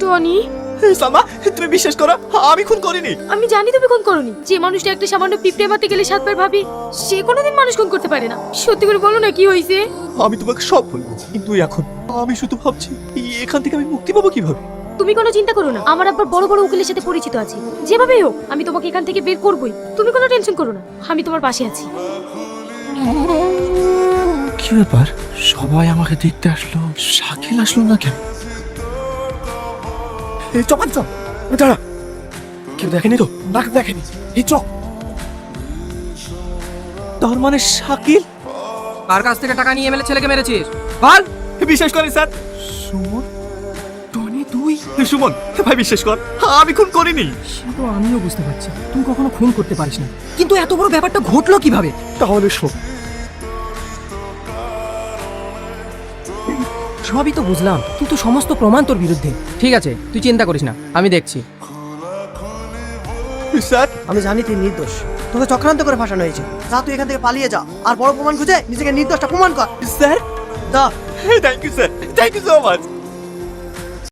Tony, Salma, তুমি বিশ্বাস করো আমি খুন করিনি। আমি জানি তুমি খুন করনি। যে মানুষটা একটা সামান্য পিঁপড়ে মারতে গেলে 7 বার ভাবি, সে কোনোদিন মানুষ খুন করতে পারে না। সত্যি করে বলো না কি হয়েছে? আমি তোমাকে সব বলবো, কিন্তু এখন আমি শুধু ভাবছি এখান থেকে আমি মুক্তি পাবো কিভাবে। তুমি কোনো চিন্তা করো না, আমার আব্বার বড় বড় উকিলের সাথে পরিচিত আছে। যেভাবেই হোক আমি তোমাকে এখান থেকে বের করবই। তুমি কোনো টেনশন করো না, আমি তোমার পাশে আছি। কি ব্যাপার, সবাই আমাকে দেখতে আসলো, শাকিল আসলো না কেন? এই চপান চপ, দাঁড়া, কেউ দেখেনি তো? না দেখেনি, এই চপ। তার মানে শাকিল? কার কাছ থেকে টাকা নিয়ে এমএলএ ছেলেকে মেরেছিস বল? বিশ্বাস করেন স্যার। সুমন, টনি তুই? সুমন ভাই বিশ্বাস কর, আমি খুন করিনি। সে তো আমিও বুঝতে পারছি তুই কখনো খুন করতে পারিস না, কিন্তু এত বড় ব্যাপারটা ঘটলো কিভাবে? তাহলে শোন, সবই তো বুঝলাম, কিন্তু সমস্ত প্রমাণ তোর বিরুদ্ধে। ঠিক আছে, তুই চিন্তা করিস না, আমি দেখছি। স্যার আমি জানি তুই নির্দোষ, তোকে চক্রান্ত করে ফাঁসানো হয়েছে। যা তুই এখান থেকে পালিয়ে যা, আর বড় প্রমাণ খুঁজে নিজেকে নির্দোষটা প্রমাণ কর। স্যার, দা thank you sir, thank you so much.